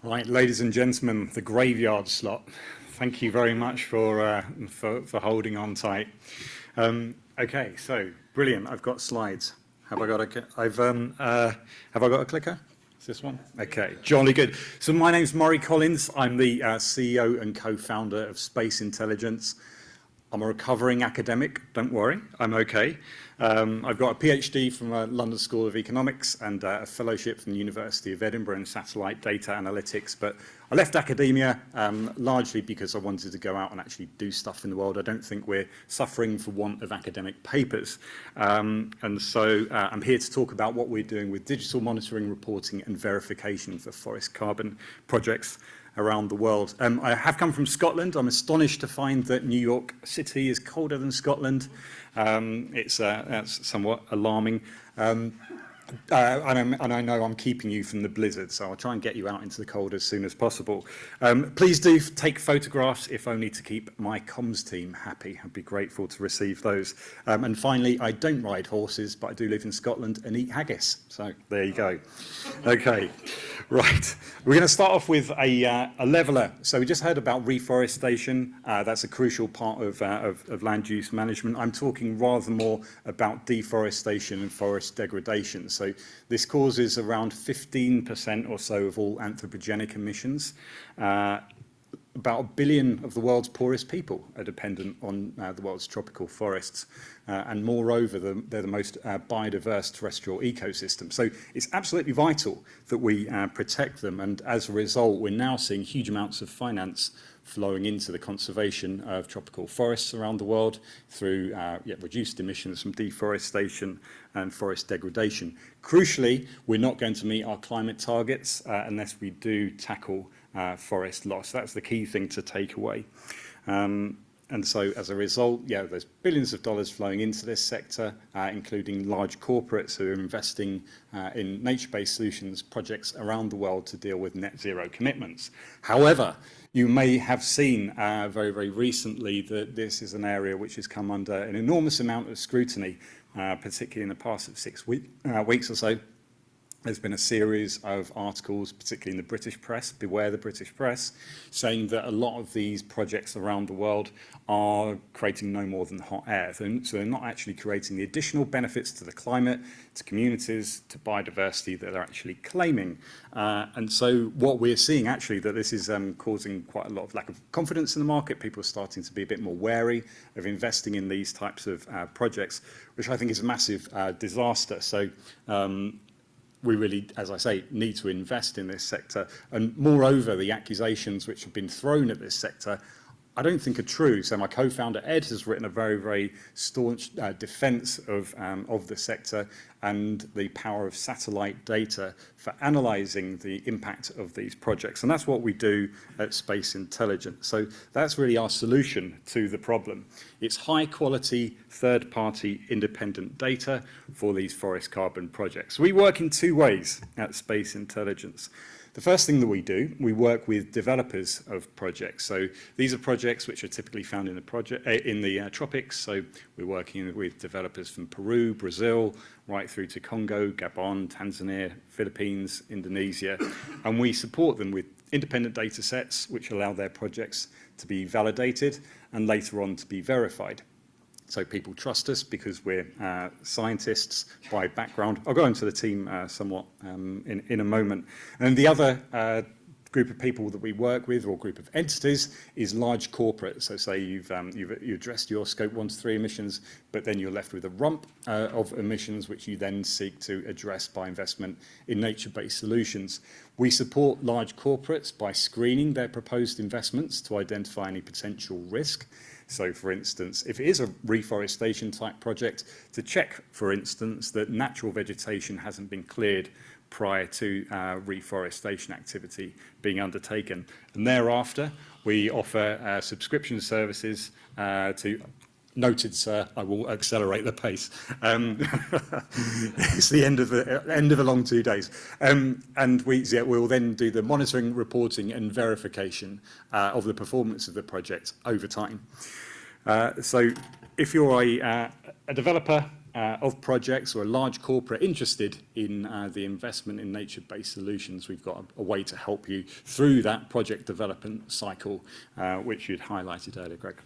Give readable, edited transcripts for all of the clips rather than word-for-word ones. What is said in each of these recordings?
Right, ladies and gentlemen, the graveyard slot. Thank you very much for holding on tight. Okay, so brilliant. I've got slides. Have I got a clicker? Is this one? Okay, jolly good. So my name's Murray Collins. I'm the CEO and co-founder of Space Intelligence. I'm a recovering academic, don't worry, I'm okay. I've got a PhD from London School of Economics and a fellowship from the University of Edinburgh in satellite data analytics, but I left academia largely because I wanted to go out and actually do stuff in the world. I don't think we're suffering for want of academic papers. And so I'm here to talk about what we're doing with digital monitoring, reporting and verification for forest carbon projects around the world. I have come from Scotland. I'm astonished to find that New York City is colder than Scotland. That's somewhat alarming. And I know I'm keeping you from the blizzard, so I'll try and get you out into the cold as soon as possible. Please do take photographs, if only to keep my comms team happy. I'd be grateful to receive those. And finally, I don't ride horses, but I do live in Scotland and eat haggis. So there you go. Okay, right. We're going to start off with a leveller. So we just heard about reforestation. That's a crucial part of land use management. I'm talking rather more about deforestation and forest degradation. So this causes around 15% or so of all anthropogenic emissions. About 1 billion of the world's poorest people are dependent on the world's tropical forests. And moreover, they're the most biodiverse terrestrial ecosystem. So it's absolutely vital that we protect them. And as a result, we're now seeing huge amounts of finance flowing into the conservation of tropical forests around the world through reduced emissions from deforestation and forest degradation. Crucially, we're not going to meet our climate targets unless we do tackle forest loss. That's the key thing to take away. And so as a result, there's billions of dollars flowing into this sector, including large corporates who are investing in nature-based solutions projects around the world to deal with net zero commitments. However, you may have seen very, very recently that this is an area which has come under an enormous amount of scrutiny, particularly in the past 6 weeks or so. There's been a series of articles, particularly in the British press, beware the British press, saying that a lot of these projects around the world are creating no more than hot air. So they're not actually creating the additional benefits to the climate, to communities, to biodiversity that they're actually claiming. And so what we're seeing actually that this is causing quite a lot of lack of confidence in the market. People are starting to be a bit more wary of investing in these types of projects, which I think is a massive disaster. So we really, as I say, need to invest in this sector. And moreover, the accusations which have been thrown at this sector, I don't think are true. So my co-founder, Ed, has written a very, very staunch defense of the sector and the power of satellite data for analysing the impact of these projects. And that's what we do at Space Intelligence. So that's really our solution to the problem. It's high-quality, third-party, independent data for these forest carbon projects. We work in two ways at Space Intelligence. The first thing that we do, we work with developers of projects. So these are projects which are typically found in the tropics. So we're working with developers from Peru, Brazil, right through to Congo, Gabon, Tanzania, Philippines, Indonesia. And we support them with independent data sets which allow their projects to be validated and later on to be verified. So people trust us because we're scientists by background. I'll go into the team somewhat in a moment. And the other group of people that we work with, or group of entities, is large corporates. So say you've addressed your scope 1 to 3 emissions, but then you're left with a rump of emissions which you then seek to address by investment in nature-based solutions. We support large corporates by screening their proposed investments to identify any potential risk. So, for instance, if it is a reforestation type project, to check, for instance, that natural vegetation hasn't been cleared prior to reforestation activity being undertaken. And thereafter, we offer subscription services to... Noted, sir. I will accelerate the pace. It's the end of a long 2 days, and we'll then do the monitoring, reporting, and verification of the performance of the project over time. So, if you're a developer of projects or a large corporate interested in the investment in nature-based solutions, we've got a way to help you through that project development cycle, which you'd highlighted earlier, Greg.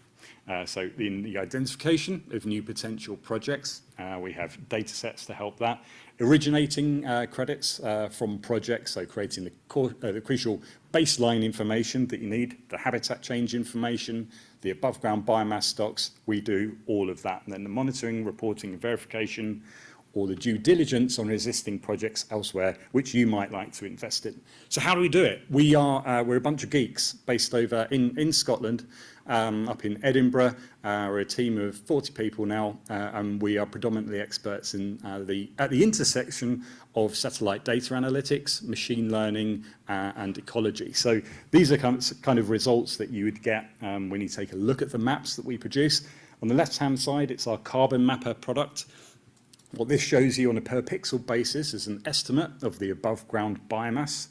So in the identification of new potential projects, we have data sets to help that. Originating credits from projects, so creating the crucial baseline information that you need, the habitat change information, the above ground biomass stocks, we do all of that. And then the monitoring, reporting and verification, or the due diligence on existing projects elsewhere, which you might like to invest in. So how do we do it? We're a bunch of geeks based over in Scotland, up in Edinburgh. We're a team of 40 people now, and we are predominantly experts in at the intersection of satellite data analytics, machine learning, and ecology. So these are kind of results that you would get when you take a look at the maps that we produce. On the left-hand side, it's our Carbon Mapper product. What this shows you on a per pixel basis is an estimate of the above ground biomass.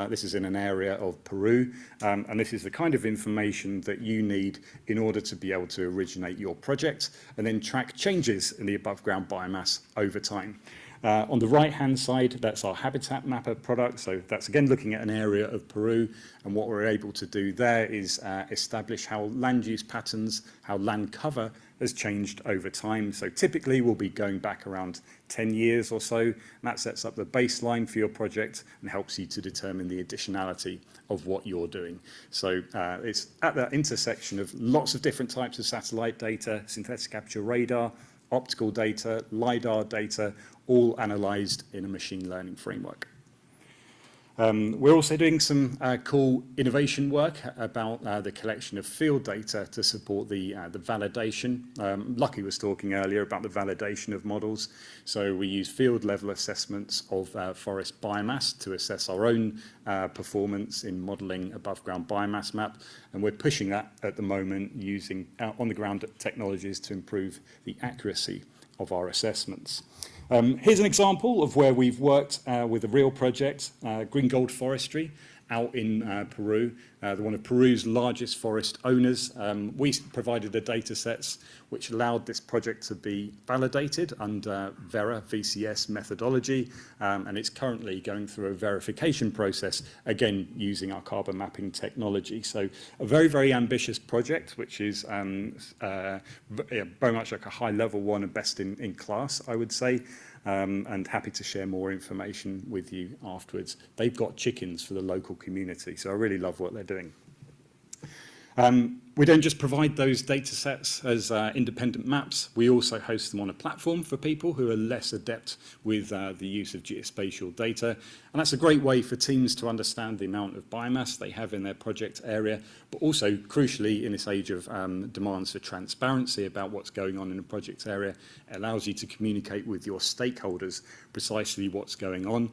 This is in an area of Peru, and this is the kind of information that you need in order to be able to originate your project and then track changes in the above ground biomass over time. On the right-hand side, that's our Habitat Mapper product. So that's again looking at an area of Peru, and what we're able to do there is establish how land use patterns, how land cover has changed over time. So typically we'll be going back around 10 years or so, and that sets up the baseline for your project and helps you to determine the additionality of what you're doing. So it's at that intersection of lots of different types of satellite data, synthetic capture radar, optical data, LiDAR data, all analysed in a machine learning framework. We're also doing some cool innovation work about the collection of field data to support the validation. Lucky was talking earlier about the validation of models. So we use field level assessments of forest biomass to assess our own performance in modelling above ground biomass map. And we're pushing that at the moment using on the ground technologies to improve the accuracy of our assessments. Here's an example of where we've worked with a real project, Green Gold Forestry, out in Peru, one of Peru's largest forest owners. We provided the data sets which allowed this project to be validated under Vera VCS methodology, and it's currently going through a verification process, again using our carbon mapping technology. So a very, very ambitious project, which is very much like a high level one and best in class, I would say. And happy to share more information with you afterwards. They've got chickens for the local community, so I really love what they're doing. We don't just provide those data sets as independent maps, we also host them on a platform for people who are less adept with the use of geospatial data. And that's a great way for teams to understand the amount of biomass they have in their project area, but also crucially in this age of demands for transparency about what's going on in a project area, it allows you to communicate with your stakeholders precisely what's going on.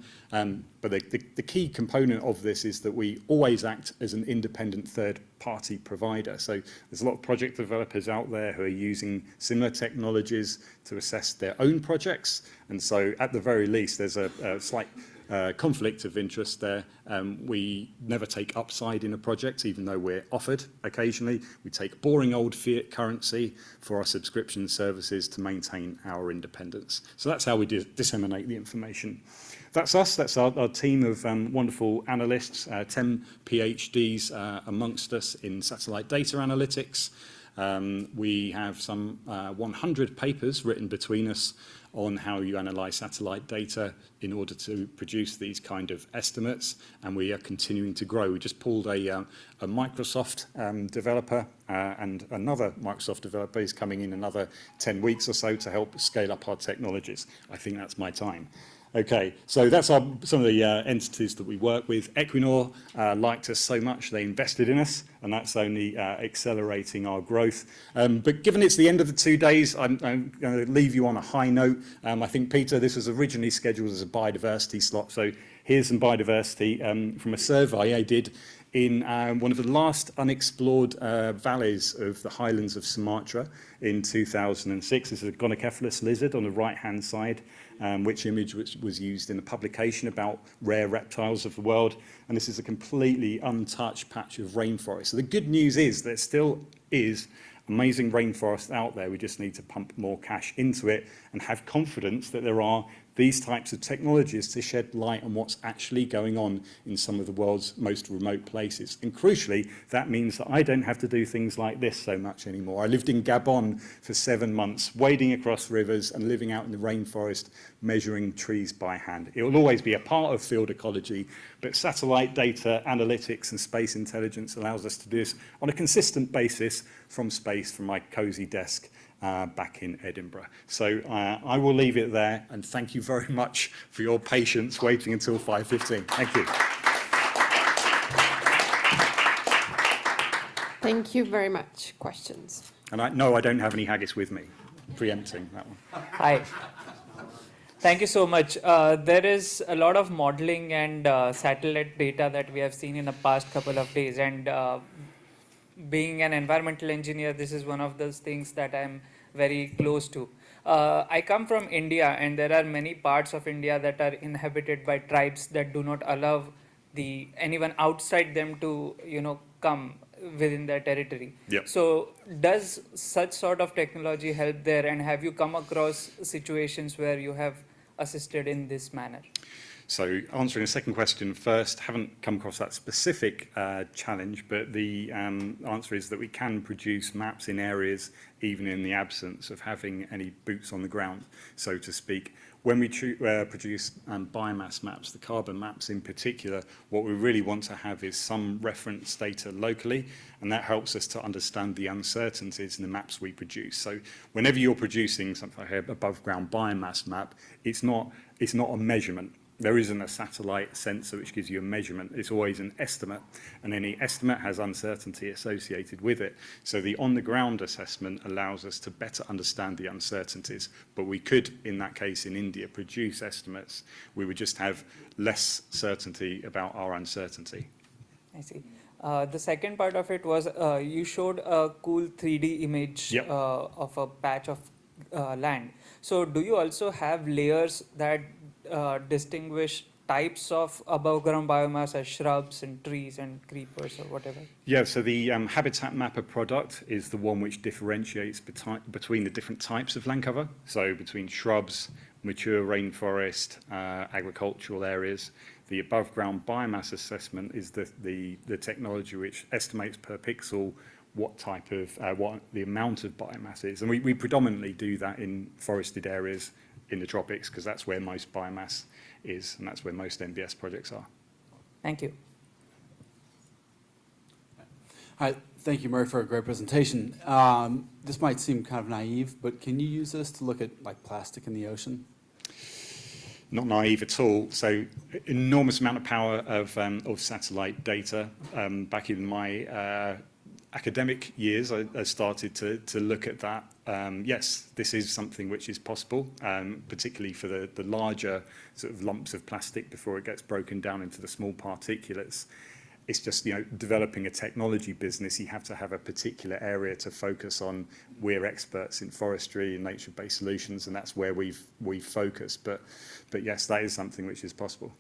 But the key component of this is that we always act as an independent third-party provider. So there's a lot of project developers out there who are using similar technologies to assess their own projects. And so at the very least, there's a slight conflict of interest there. We never take upside in a project, even though we're offered occasionally. We take boring old fiat currency for our subscription services to maintain our independence. So that's how we disseminate the information. That's us, that's our team of wonderful analysts, 10 PhDs amongst us in satellite data analytics. We have some 100 papers written between us on how you analyse satellite data in order to produce these kind of estimates, and we are continuing to grow. We just pulled a Microsoft developer, and another Microsoft developer is coming in another 10 weeks or so to help scale up our technologies. I think that's my time. Okay, so that's some of the entities that we work with. Equinor liked us so much they invested in us, and that's only accelerating our growth. But given it's the end of the 2 days, I'm going to leave you on a high note. I think, Peter, this was originally scheduled as a biodiversity slot, so here's some biodiversity from a survey I did in one of the last unexplored valleys of the highlands of Sumatra in 2006. This is a gonocephalus lizard on the right-hand side, which image was used in a publication about rare reptiles of the world. And this is a completely untouched patch of rainforest. So the good news is there still is amazing rainforest out there. We just need to pump more cash into it and have confidence that there are these types of technologies to shed light on what's actually going on in some of the world's most remote places. And crucially, that means that I don't have to do things like this so much anymore. I lived in Gabon for 7 months, wading across rivers and living out in the rainforest, measuring trees by hand. It will always be a part of field ecology, but satellite data, analytics and space intelligence allows us to do this on a consistent basis from space, from my cosy desk back in Edinburgh. So I will leave it there, and thank you very much for your patience waiting until 5:15. Thank you. Thank you very much. Questions? And I don't have any haggis with me, preempting that one. Hi. Thank you so much. There is a lot of modeling and satellite data that we have seen in the past couple of days, and being an environmental engineer, this is one of those things that I'm very close to. I come from India, and there are many parts of India that are inhabited by tribes that do not allow anyone outside them to, come within their territory. Yep. So does such sort of technology help there, and have you come across situations where you have assisted in this manner? So answering the second question first, haven't come across that specific challenge, but the answer is that we can produce maps in areas even in the absence of having any boots on the ground, so to speak. When we produce biomass maps, the carbon maps in particular, what we really want to have is some reference data locally, and that helps us to understand the uncertainties in the maps we produce. So whenever you're producing something like an above ground biomass map, it's not a measurement. There isn't a satellite sensor which gives you a measurement. It's always an estimate, and any estimate has uncertainty associated with it. So the on-the-ground assessment allows us to better understand the uncertainties, but we could, in that case in India, produce estimates. We would just have less certainty about our uncertainty. I see. The second part of it was you showed a cool 3D image. Yep. Of a patch of land. So do you also have layers that distinguish types of above ground biomass as shrubs and trees and creepers or whatever? Yeah, so the Habitat Mapper product is the one which differentiates between the different types of land cover, so between shrubs, mature rainforest, agricultural areas. The above ground biomass assessment is the technology which estimates per pixel what type of, what the amount of biomass is. And we predominantly do that in forested areas in the tropics, because that's where most biomass is, and that's where most NBS projects are. Thank you. Hi, thank you, Murray, for a great presentation. This might seem kind of naive, but can you use this to look at like plastic in the ocean? Not naive at all. So enormous amount of power of satellite data. Back in my academic years, I started to look at that. Yes, this is something which is possible, particularly for the larger sort of lumps of plastic before it gets broken down into the small particulates. It's just, developing a technology business, you have to have a particular area to focus on. We're experts in forestry and nature-based solutions, and that's where we've focused. But yes, that is something which is possible.